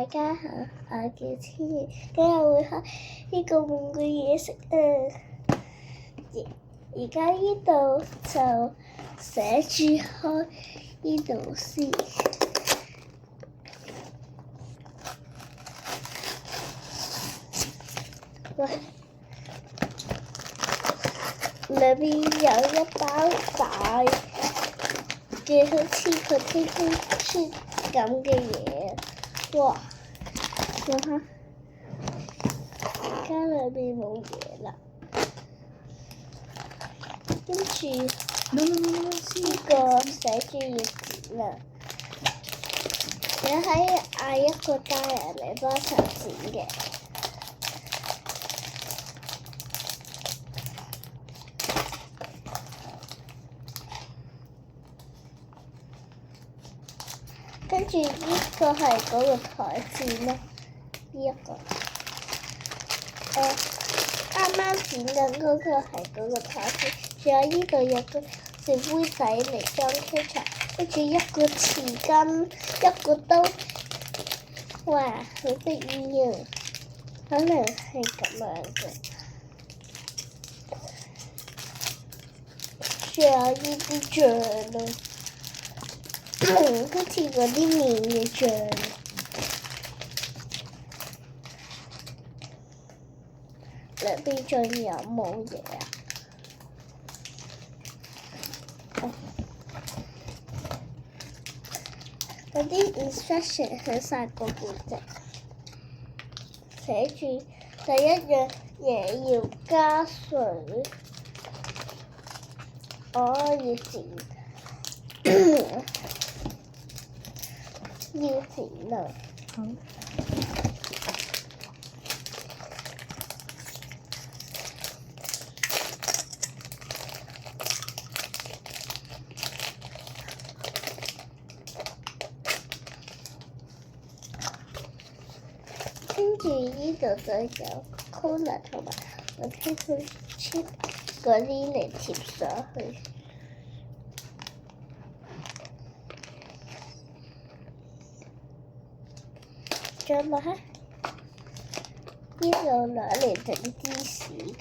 大家好，我叫千兒，今日會開呢個玩具嘢食啊！而家呢度就寫住開呢度先。喂，裏邊有一包大嘅，好似potato chip咁嘅嘢。哇！望下，而家裏邊冇嘢啦。跟住呢個寫住要剪啦，你可以嗌一個大人嚟幫手剪嘅。跟住呢個係嗰個台剪啦，呢一個。啱啱剪緊嗰個係嗰個台剪，仲有呢度有個小杯仔嚟裝車場，跟住一個匙羹，一個刀。哇，好得意啊！可能係咁樣嘅。仲有呢啲醬咯。好似嗰啲麵嘅醬，裏邊仲有冇嘢啊？嗰啲 instruction 喺晒個背脊，寫住第一樣嘢要加水，要剪。要剪啦。好。跟住呢度就有 cola 同埋我睇佢 chip 嗰啲嚟貼上去。仲有冇？呢度攞嚟整芝士嘅。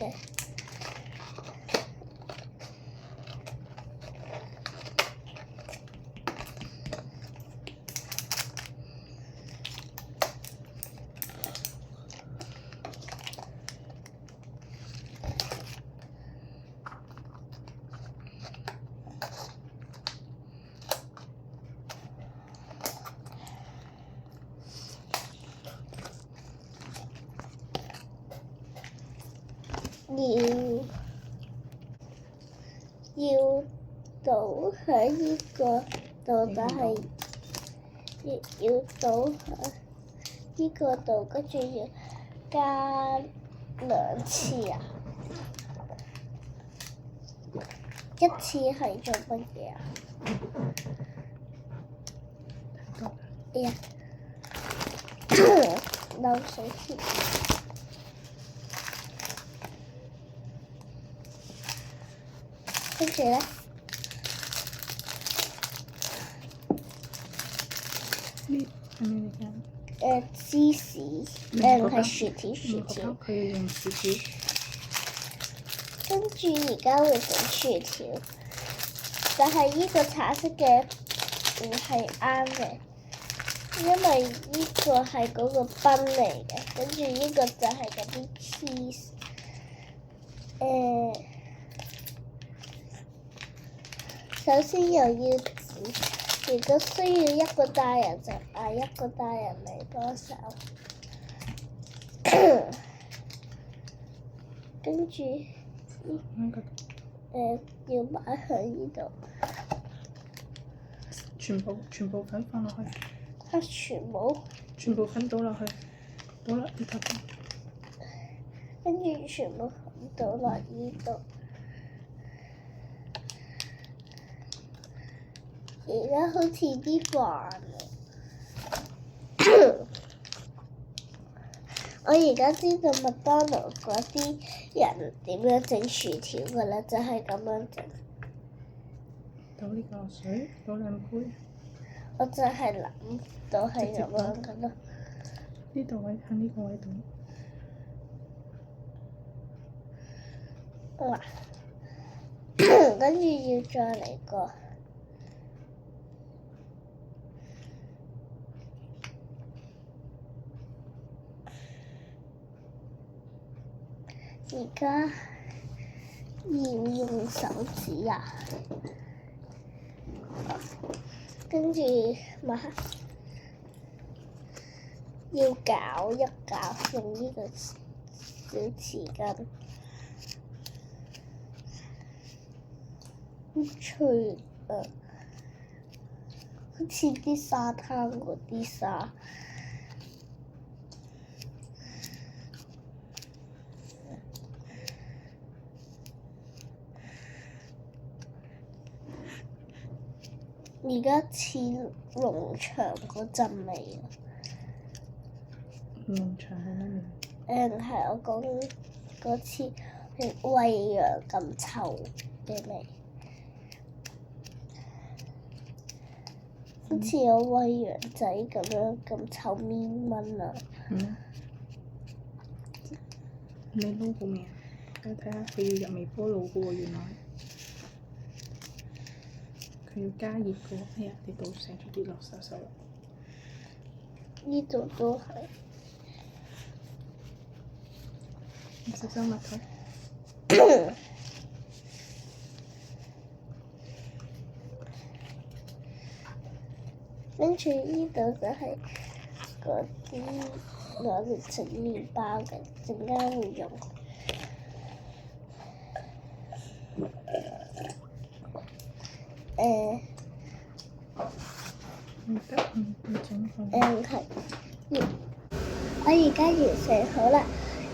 要倒喺呢個度，但係要倒喺呢個度，跟住要加2次啊！一次係做乜嘢啊？哎呀，漏水添。跟住咧，芝士，係薯條。佢要用薯條。跟住而家會整薯條，但係呢個橙色嘅唔係啱嘅，因為呢個係嗰個賓嚟嘅，跟住呢個就係嗰啲 cheese。首先又要剪，如果需要一個大人就嗌一個大人嚟幫手。跟住，要擺喺呢度。全部粉放落去。全部粉倒落去，倒落呢頭。跟住全部粉倒落呢度。而家好似啲飯我而家知道麥當勞嗰啲人點樣整薯條㗎啦，就係咁樣整。倒呢個水，倒2杯。我就係諗到係咁樣㗎啦。呢度位喺呢個位度。哇！跟住要再嚟個。而家要用手指啊，跟住要攪一攪，用呢個小匙羹，好脆啊！好似啲沙灘嗰啲沙。而家似農場嗰陣味啊！農場係咩味？係我講嗰次餵羊咁臭嘅味，好似我餵羊仔咁樣咁臭咪蚊啊！你撈好未啊？我睇下佢要入微波爐嘅喎，原來。佢要加熱嘅喎，哎呀！你倒瀉咗啲落手啦。呢度都係。你小心抹佢。跟住呢度就係嗰啲攞嚟整麵包嘅，陣間會用。唔得，要整佢。係。我而家完成好啦，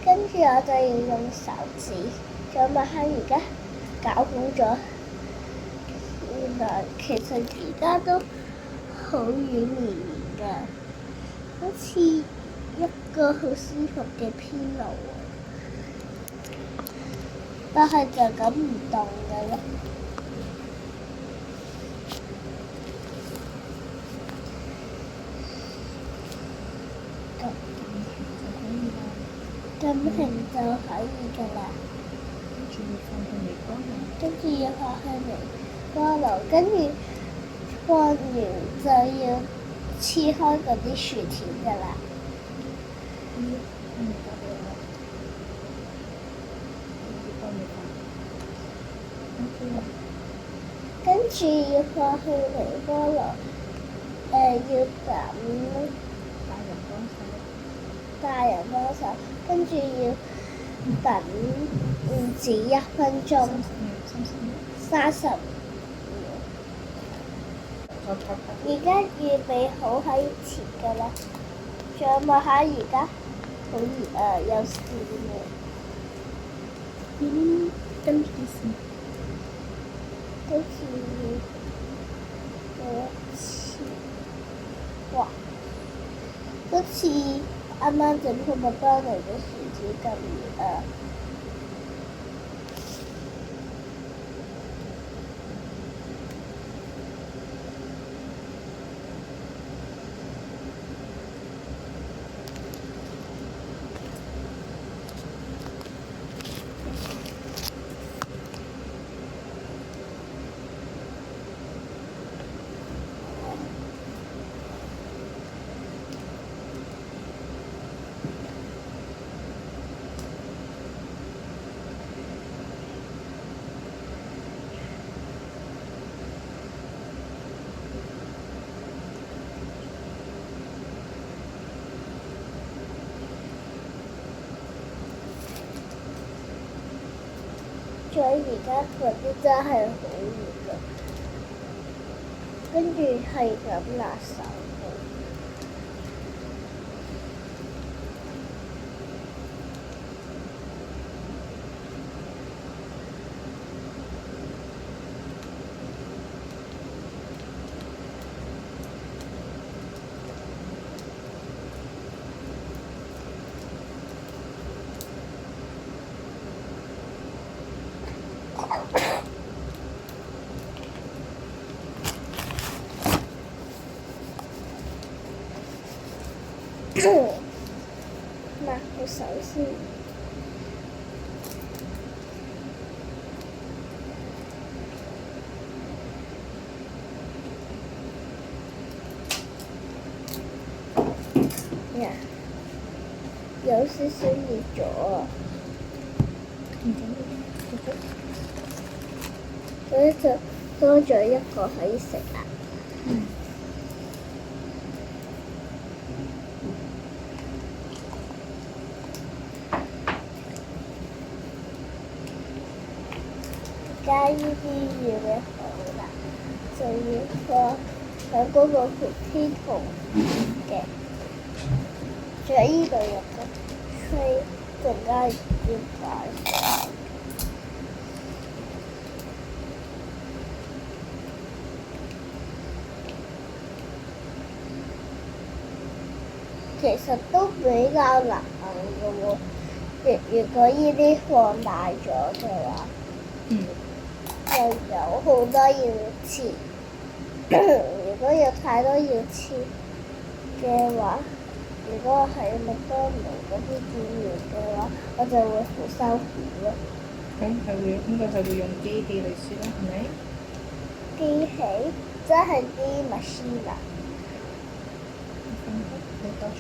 跟住我就要用手指再抹下而家攪好咗。原來其實而家都好軟綿綿㗎，好似一個好舒服嘅披露喎。但係就咁唔動㗎啦。咁停就可以㗎啦。跟住要放去微波爐，跟住放完就要切開嗰啲薯條㗎啦。跟住要放去微波爐，要等。大人幫手，跟住要等唔止1分鐘，30秒。而家預備好可以切㗎啦，再望下而家好熱啊，有線喎。跟住啲線。跟住切，哇！好似啱啱整好麥當勞嘅薯條咁熱啊！再而家嗰啲真係好熱啊，跟住係咁辣手嘅。抹個手先。呀，有少少熱咗啊！唔緊要，所以就多咗一個可以食啦。而家呢啲要嘅好啦，就要放喺嗰個盤天圖嘅，仲有呢度有個吹，陣間要擺上。其實都比較難嘅喎，如果呢啲放大咗嘅話，又有好多要切。如果有太多要切嘅話，如果係麥當勞嗰啲店員嘅話，我就會好辛苦咯。咁應該係會用機器嚟切啦，係咪？機器真係啲 machine 啊！你打出。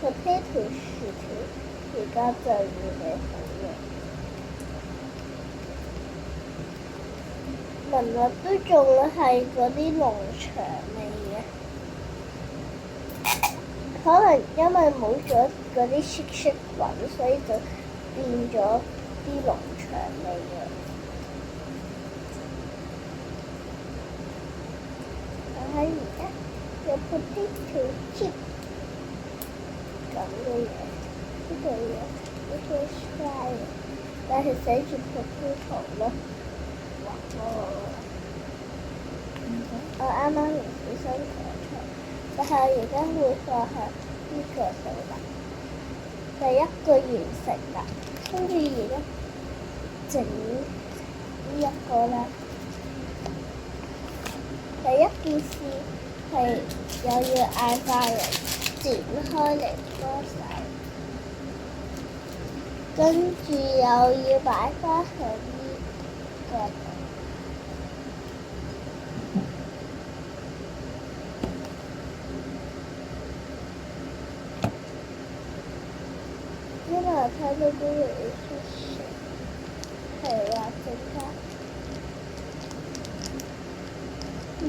potato 薯條而家就要你好啦。聞落都仲係嗰啲農場味嘅，可能因為冇咗嗰啲雪雪粉，所以就變咗啲農場味嘅。但係而家有 potato chip 咁嘅嘢，呢個嘢好似 fry 嘅，但係寫住 potato 咯。我啱啱唔小心講錯，但係而家會放喺呢個度啦。第一個完成啦，跟住而家整呢一個啦。第一件事係又要嗌快人剪開嚟幫手，跟住又要擺翻喺呢個度。因為我睇到嗰個要出水，係話陣間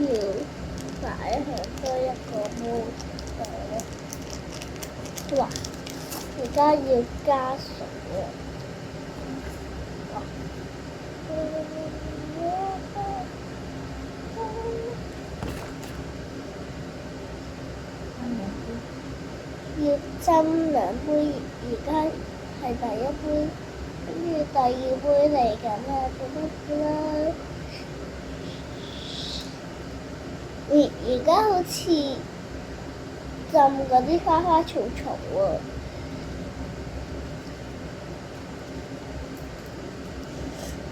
要擺喺多一個煲度。哇！而家要加水啊！要斟2杯，而家係第一杯，跟住第二杯嚟緊啦，而家好似浸嗰啲花花草草喎。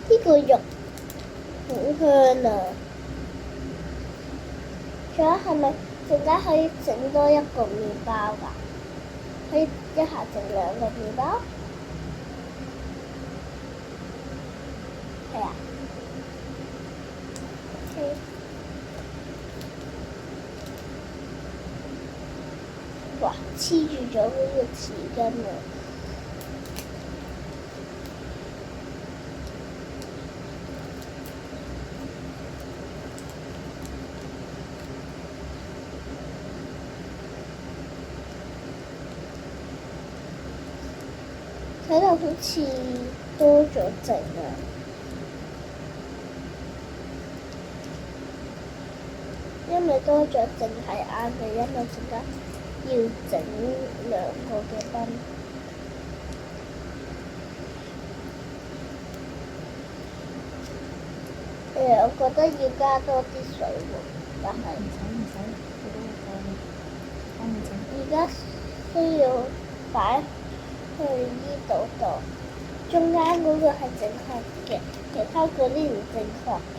呢個肉好香啊！仲有係咪陣間可以整多一個麵包㗎？可以一下整2個麵包？係啊。OK。哇！黐住咗嗰個匙羹啊！睇到好似多咗陣啊！因為多咗陣係啱嘅，因為陣間要整2個嘅燈。我覺得要加多啲水喎，但係而家需要擺去呢度，中間嗰個係正確嘅，其他嗰啲唔正確嘅。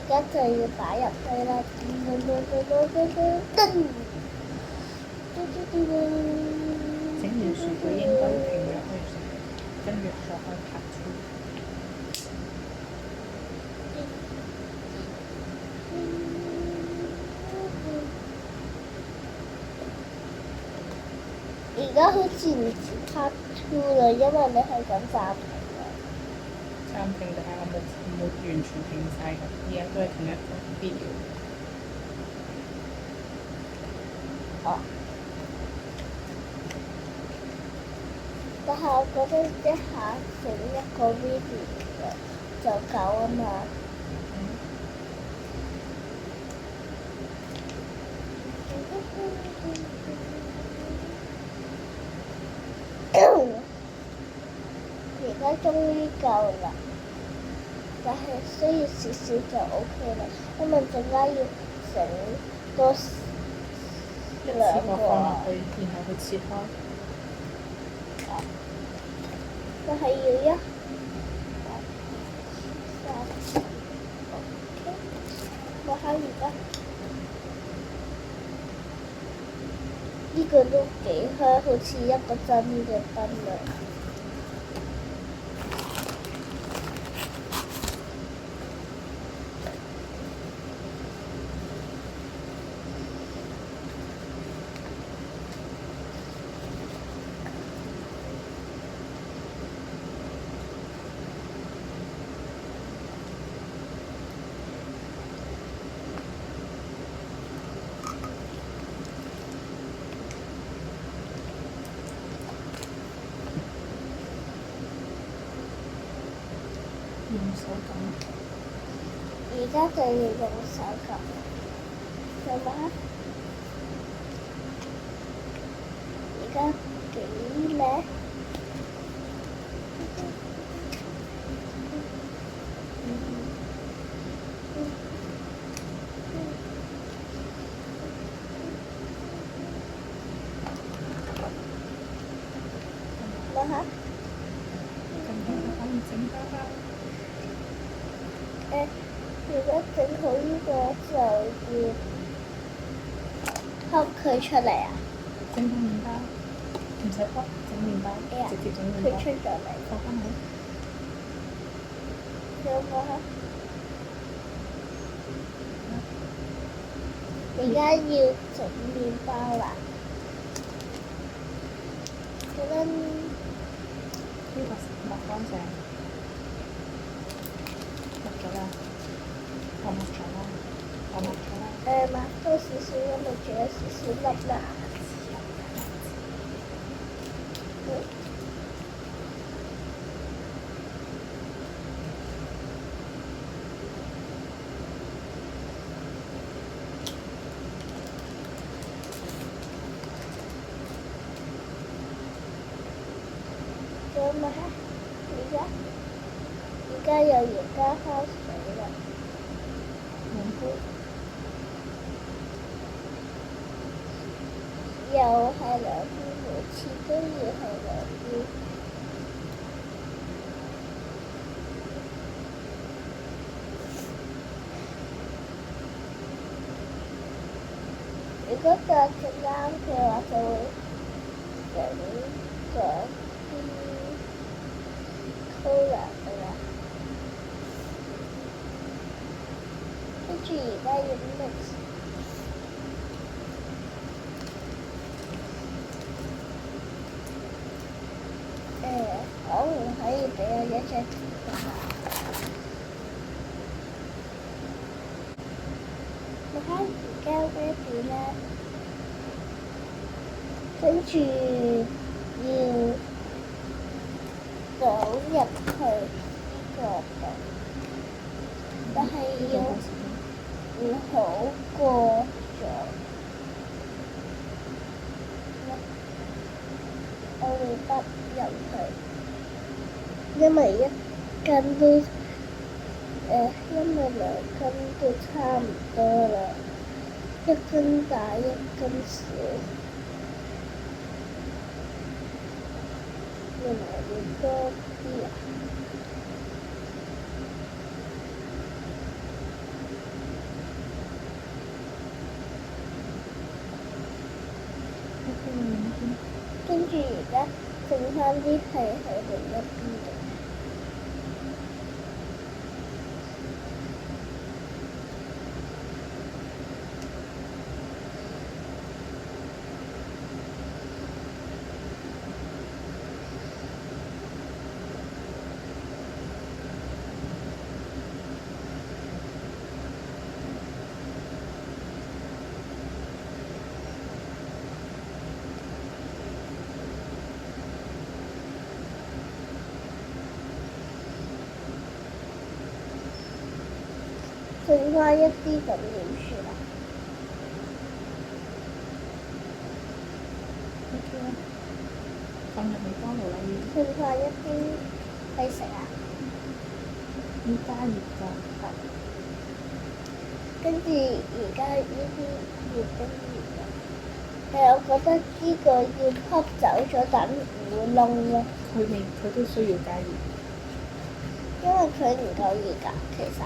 家就要擺入去啦，整完薯佢應該停咗去先，跟住再開拍出。而家好似唔似 part two 啦，因為你係講暫停啦。暫停，但係我冇完全停晒㗎，而家都係同一個 video。哦。但係我覺得一下整一個 video 就夠啊嘛。而家終於夠啦，但係需要少少就 OK 啦，因為陣間要整多兩個。放落去，然後去切開。但係要3、4、OK， 我喺而家呢個都幾香，好似一個真嘅燈啊！用手撳。而家就要用手撳，做咩？而家幾咩？咩嚇？如果整好呢個就要剝佢出嚟啊！整個麵包，唔使剝，整麵包，直接整麵包。佢出咗嚟。放翻去。有冇啊？而家要整麵包啦。嗰陣呢個抹乾淨，抹咗啦，我抹咗啦，我抹咗啦。抹多少少，因為仲有少少粒啦。做咩？而家又要加開水啦。兩杯。又係2杯，每次都要係2杯。如果就啱嘅話，就會整個cola 㗎啦。跟住而家要mix。可唔可以俾我一隻圖啊？你睇而家ready啦，跟住要倒入去呢個度，但係要唔好過咗。我會得入去。因為一斤都因為2斤都差唔多啦，1斤大1斤小，原來要多啲啊！剩翻啲係喺另一邊度。剩翻一啲咁點算啊？放入微波爐啦要。剩翻一啲係食啊？要加熱㗎，跟住而家呢啲熱得熱啊！但係我覺得呢個要吸走咗，等唔會燶咯。佢都需要加熱，因為佢唔夠熱㗎，其實。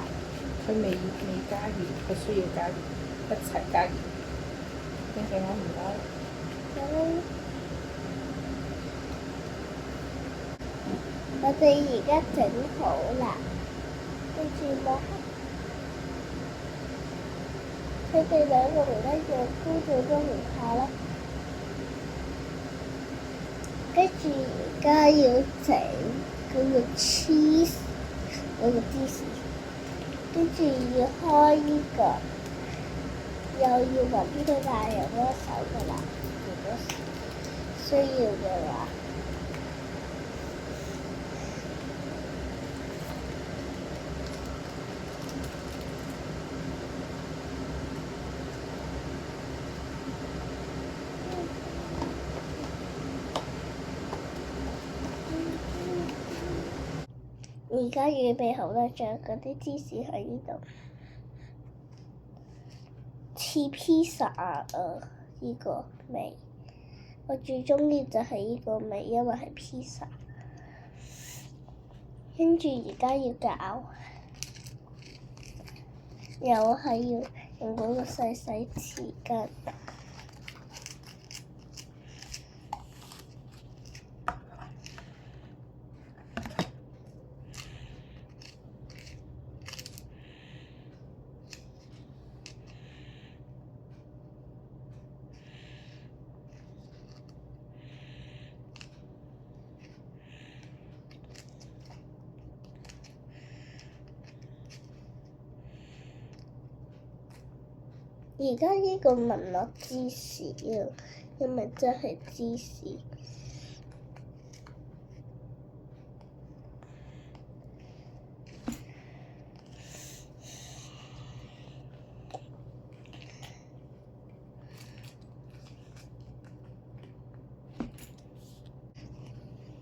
佢未加熱，佢需要加熱，一齊加熱。你陣間唔該。我哋而家整好啦，跟住咪佢哋兩個唔一樣，高度都唔怕啦。跟住而家要整嗰個 cheese 嗰個芝士，跟住要開呢個，又要揾呢個大人嗰手㗎啦，如果需要嘅話。而家預備好啦，仲有嗰啲芝士喺呢度，似披薩啊！呢個味，我最中意就係呢個味，因為係披薩。跟住而家要攪，又係要用嗰個細細匙羹。而家呢個聞落芝士啊，因為真係芝士。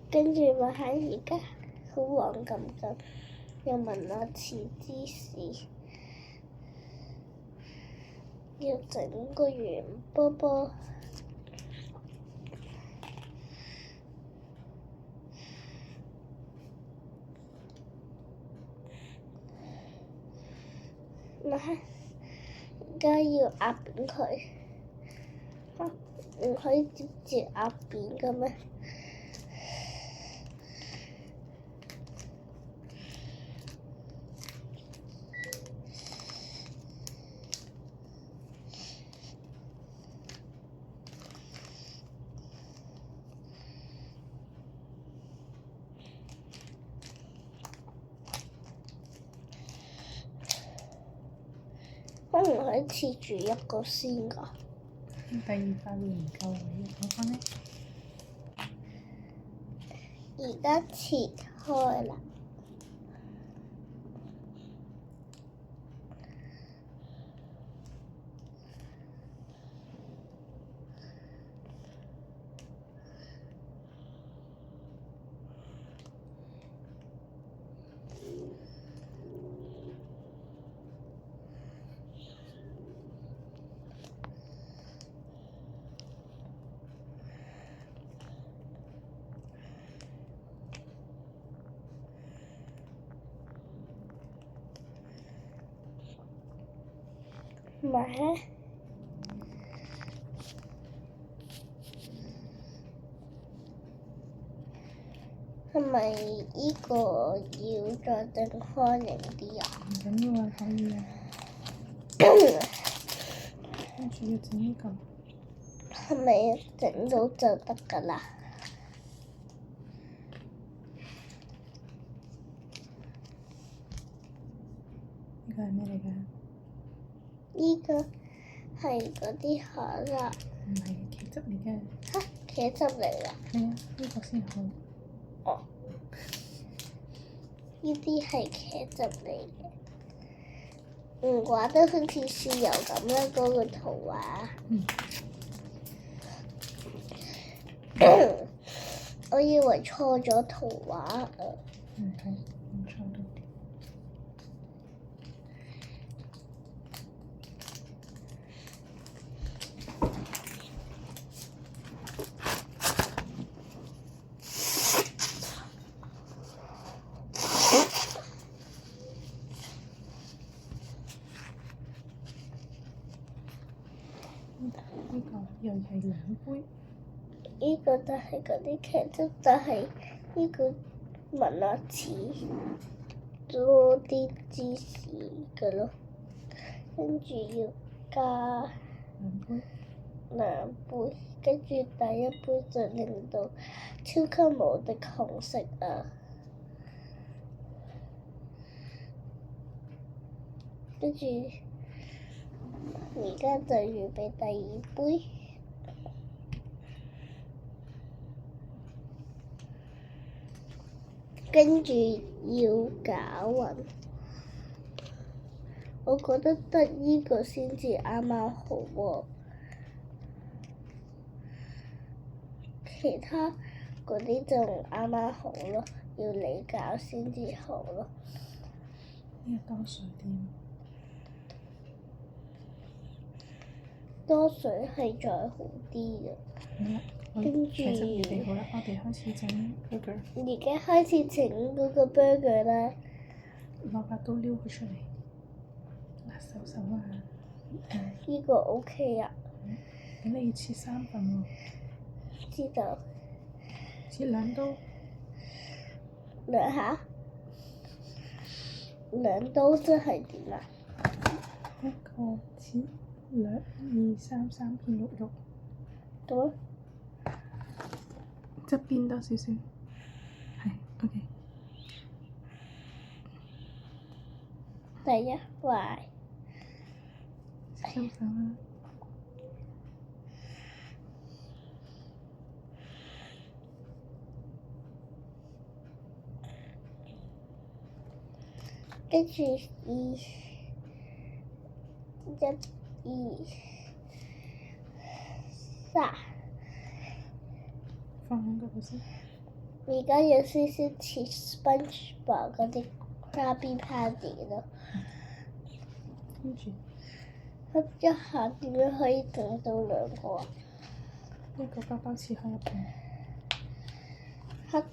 跟住咪喺而家好黃咁，又聞落似芝士。要整個圓波波，咪而家要壓扁佢，唔可以直接壓扁嘅咩？可唔可以切住一個先㗎？第二塊會唔夠位，攞翻呢？而家切開啦。咪咪依個要再整開型啲啊？唔緊要啊，可以啊。跟住要整呢個。係咪整到就得㗎啦？呢個係咩嚟㗎？呢個係嗰啲可樂。唔係茄汁嚟嘅。嚇，茄汁嚟㗎？係啊，呢個先好。哦，呢啲係茄汁嚟嘅。唔怪得好似豉油咁啦，嗰個圖畫。我以為錯咗圖畫啊。唔係，唔錯到。呢個又係2杯。呢個就係嗰啲茄汁，就係呢個聞落似多啲芝士嘅咯。跟住要加2杯，跟住第一杯就令到超級無敵紅色啊！跟住而家就預備第2杯。跟住要攪勻，我覺得得依個先至啱啱好喎，其他嗰啲就唔啱啱好咯，要你攪先至好咯。呢個多水啲。多水係再好啲嘅。跟住茄汁預備好啦，我哋開始整 burger。而家開始整嗰個 burger 啦。攞把刀撩佢出嚟。嗱，手啊。呢個 OK 啊。咁你要切3份喎。知道。切2刀。2下。2刀即係點啊？一個切2、2、3片肉肉。到。側邊多少少。係 ，OK。第一塊。收手啦。跟住1、2、3。放喺嗰度先。而家有少少似 SpongeBob 嗰啲 Krabby Patty 咯。跟住。一下點樣可以整到2個啊？一個包包切開一半。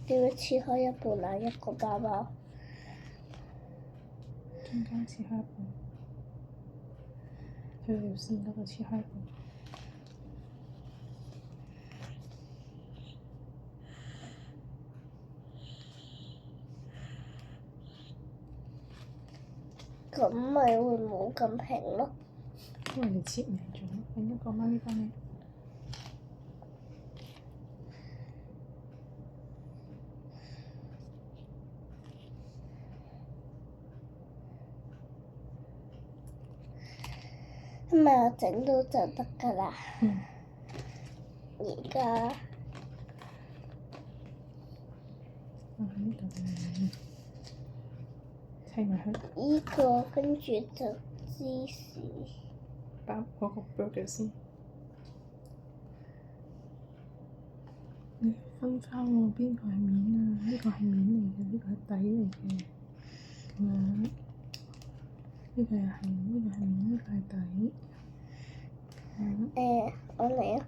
點樣切開一半啊？一個包包。中間切開一半。去條線嗰度切開一半。咁咪會冇咁平咯。因為你切歪咗，另一個媽咪幫你。係咪我整到就得㗎啦？而家。放喺呢度。砌埋佢。呢個跟住就芝士。包嗰個 burger 先。你分翻喎，邊個係面啊？呢個係面嚟嘅，呢個係底嚟嘅。咁樣。呢個又係，呢個係面，呢個係底。我嚟啊！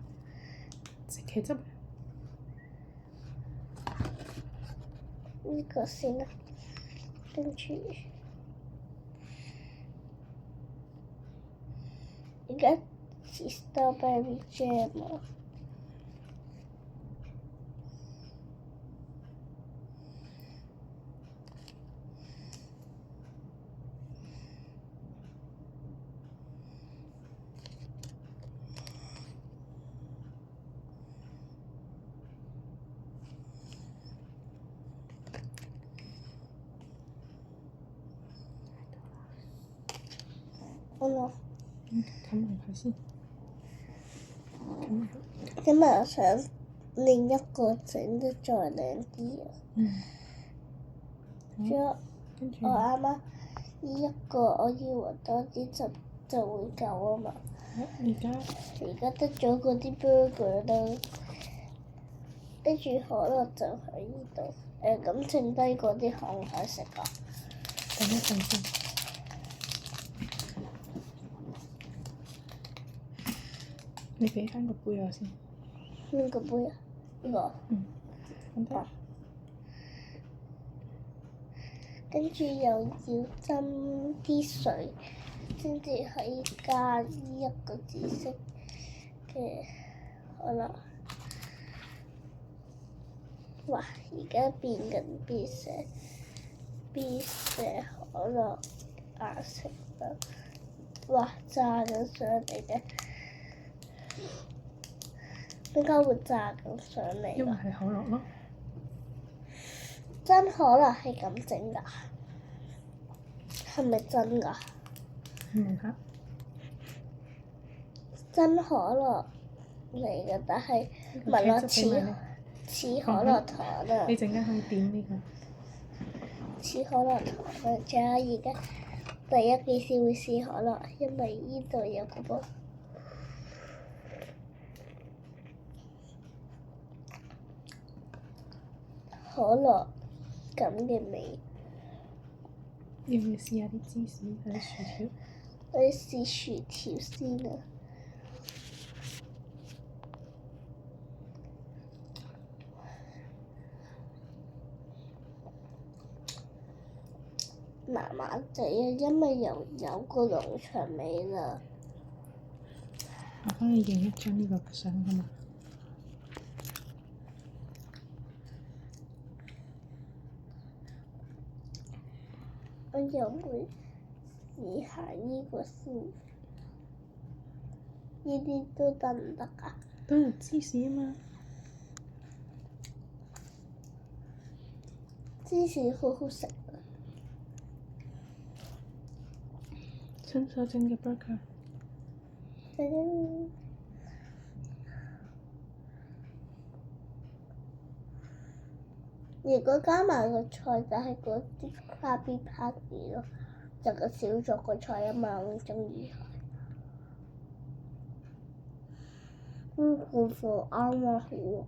食茄汁。呢個先啦，跟住而家似 strawberry jam 啊！好啦，冚埋佢先。冚埋佢。因為我想另一個整得再靚啲啊。嗯。仲有跟住。我啱啱呢一個，我以為多啲就會夠啊嘛。而家得咗嗰啲 burger 啦，跟住可樂就喺呢度。咁剩低嗰啲可唔可以食啊？等一陣先。你俾翻個杯我先。邊個杯啊？呢個。咁得。跟住又要斟啲水，先至可以加呢一個紫色嘅可樂。哇！而家變緊變成可樂顏色啦！哇！炸緊上嚟嘅，點解會炸緊上嚟？因為係可樂咯。真可樂係咁整㗎？係咪真㗎？問下。真可樂嚟嘅，但係聞落似可樂糖啊！你陣間可以點呢個？似可樂糖啊！仲有而家第一件事會試可樂，因為呢度有個噃可樂咁嘅味。要唔要試下啲芝士或者薯條？我要試薯條先啊！麻麻地啊，因為又有個農場味啦。我幫你影一張呢個相好嘛？我又會試下呢個先，呢啲都得唔得㗎？都係芝士啊嘛。芝士好好食啊！親手整嘅 burger。如果加埋個菜就係嗰啲 Krabby Patty 咯，就個少咗個菜啊嘛，我中意。個貨啱啊，好啊！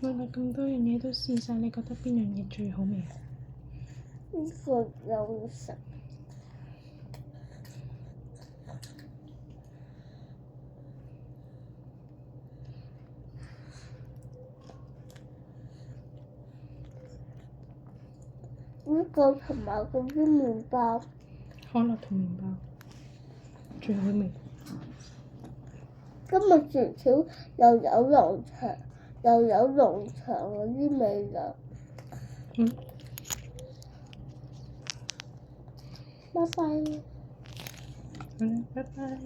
我哋咁多樣嘢都試晒，你覺得邊樣嘢最好味啊？呢個有食。呢個同埋嗰啲麵包。可樂同麵包最好味。今日薯條又有農場嗰啲味啦。拜拜。拜拜。